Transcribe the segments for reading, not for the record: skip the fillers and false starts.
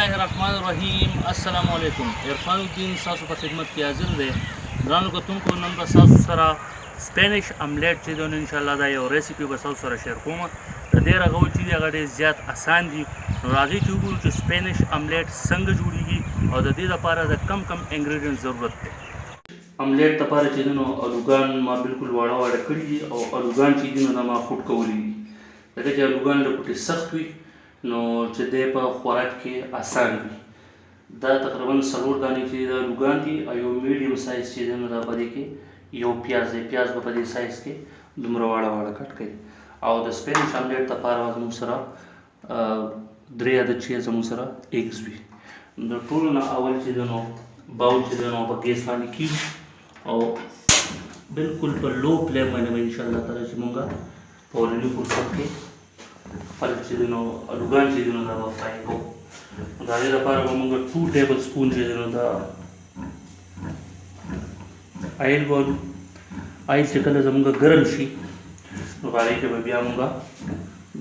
الله الرحمن الرحیم. السلام علیکم. عرفان الدین تاسو په خدمت کې حاضر دی. ګرانو کتونکو، نن به تاسو سره سپینش املیټ چې دی ان شاء الله دا یو ریسیپي به تاسو سره شیر کوم. د دې رغول چې دی هغه ډېر زیات اسان دي. نو راځئ چې وګورو چې سپینش املیټ څنګه جوړیږي او د دې لپاره د کم انګریډینټ ضرورت دی. املیټ لپاره چې دی نو الوګان ما بالکل واړه واړه کړي دي او الوګان چې دي نو دا ما خوټ کولی دي. ځکه چې الوګان له کوټې سخت وي نو چې دی په خوراک کې آسان وي. دا تقریبا 4 دانې چې د الوګان دي او یو میډیم سایز چې دی نو دا په دې کې یو پیاز دی. پیاز به په دې سایز کې دومره واړه واړه کټ کړي. او د سپینش املیټ لپاره زموږ سره 3 عدد چې زموږ سره ایګز وي. د ټولو نه اول چې دی نو باول چې دی نو په ګیس باندې کېږي او بالکل په لو فلیم باندې به انشاءالله تعالی چې مونږ په ولني فرصت کې خپل چې دی نو الوګان چې دی نو دا به فرای کوو. د هغې لپاره به مونږ 2 ټیبل سپون چې دی نو دا آیل والو. آیل چې کله زمونږ ګرم شي نو په هغې کې به بیا مونږ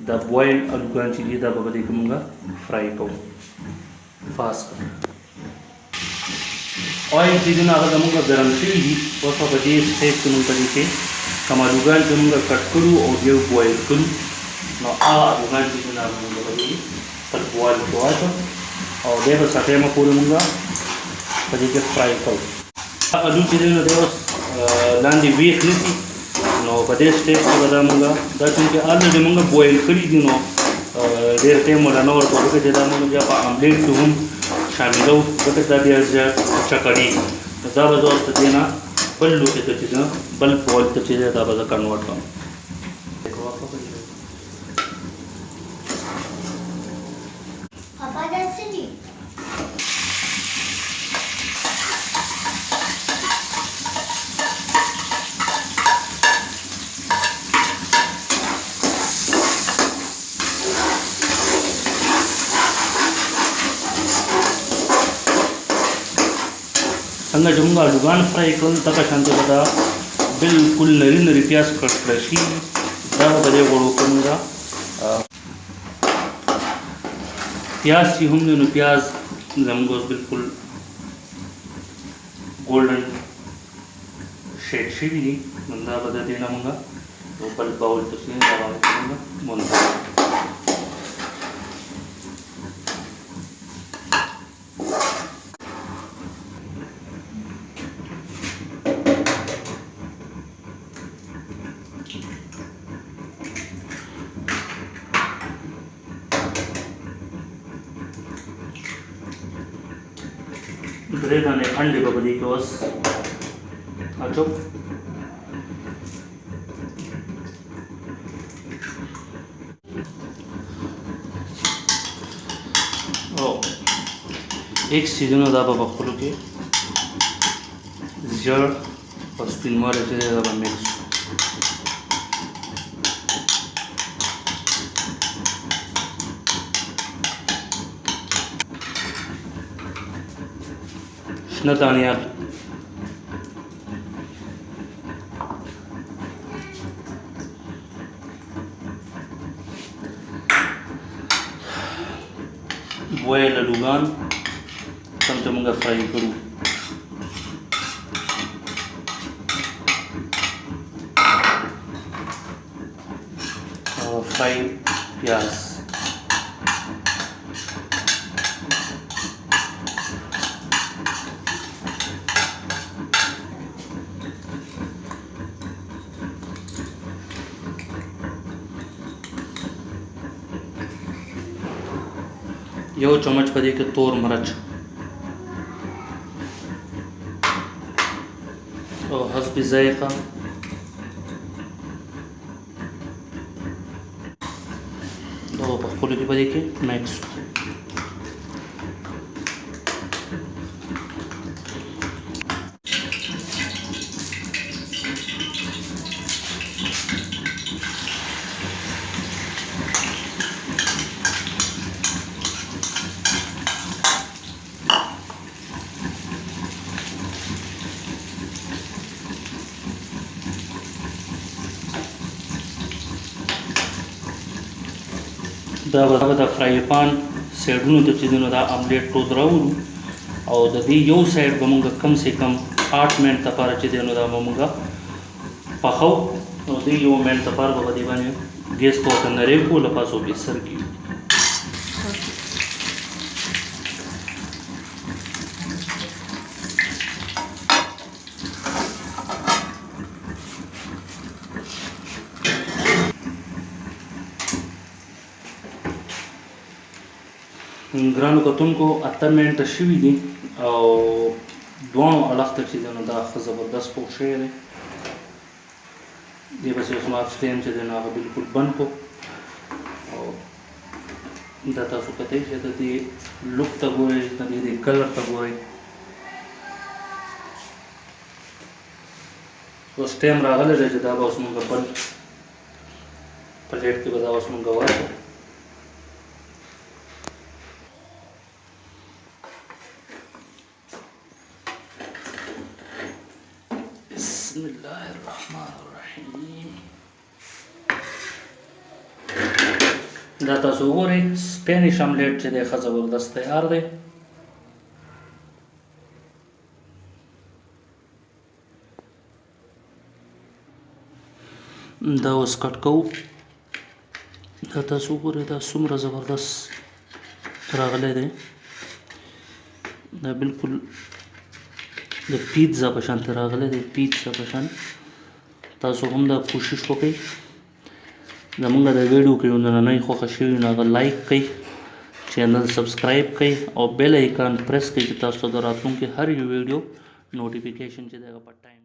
دا بوایل الوګان چې دي دا به په دې کې مونږ فرای کوو فاسټ. آیل چې دی نو هغه زمونږ ګرم شوي دي. اوس به په دې سټیج کې مونږ په دې کې کوم الوګان چې مونږ کټ کړو او بیا بوایل کړو نو هغه الوګان چې دي نو هغه مونږ به دې پر بوایل کې واچوو او بیا به څه ټایمه پورې مونږ په دې کې فرای کوو. الو چې دی نو دی اوس لاندې ویښ نه دي نو په دې سټیج کې به دا مونږ دا چونکې الریډي مونږ بوایل کړي دي نو ډېر ټایم ورته نه ورکوو ځکه چې دا مونږ بیا په املیټ کې هم شاملوو ځکه دا بیا زیات چکړېږي. نو دا به زه اوس د دې نه بل لوښي ته چې ده بل بوایل ته چې دی دا به زه کنورټ کړم. څنګه چې موږ الوګان فرای کړل دغه شانته به دا بالکل نري نري پیاز کټ کړی شي. دا به په دې غوړو کې موږ پیاز چې هم دی نو پیاز زموږ اوس بالکل ګولډن شیډ شوي دي. نو دا به د دې نه موږ یو بل باول ته چې دا باندې موږ منتظر درې دانې انډې به په دې کې اوس اچوو. او ایګز چې دی نو دا به په خپلو کې ژیړ او سپینوالی چې دی دا به میکس کړو. شنه دانیال بوایل الوګان کوم چې موږ فرای کړو او فرای پیاز. یو چمچ په دې کې تور مرچ او حسب ذائقه دا په خپلو کې په دې کې میکس کړو. دا به د فرای پان سایډونو ته چې دی نو دا املیټ ټول راوړو او د دې یو سایډ به مونږ کم سے کم 8 منټ لپاره چې دی نو دا به مونږ پخو او دې یو منټ لپاره به دې باندې ګیس کو ته نری کو لپاسو به سر کی ګرانو کتونکو 8 منټه شوي دي او دوانو اړخ ته چې دی نو دا ښه زبردست پوخ شوی دی دې پسې اوس ما فلیم چې دی نو هغه بلکل بند کړو او دا تاسو کتئ چې د دې لوک ته ګورئ د دې کلر ته ګورئ اوس ټایم راغلی دی چې دا به اوس مونږ بل پلیټ کې به دا اوس مونږ واچو بسم الله الرحمن الرحیم دا تاسو وګورئ سپینش املیټ چې دی ښه زبردست تیار دی دا اوس کټ کوو دا تاسو وګورئ دا څومره زبردست راغلی دی دا بالکل د پیتزا په شان راغلی دی پیتزا په شان تاسو هم دا کوشش وکړئ زمونږ د ویډیو کې نننۍ خوښه شوي نو هغه لایک کړئ چینل سبسکرایب کړئ او بیل ایکان پریس کړئ چې تاسو ته د راتلونکي هر یو ویډیو نوټیفیکیشن چې دی هغه په ټایم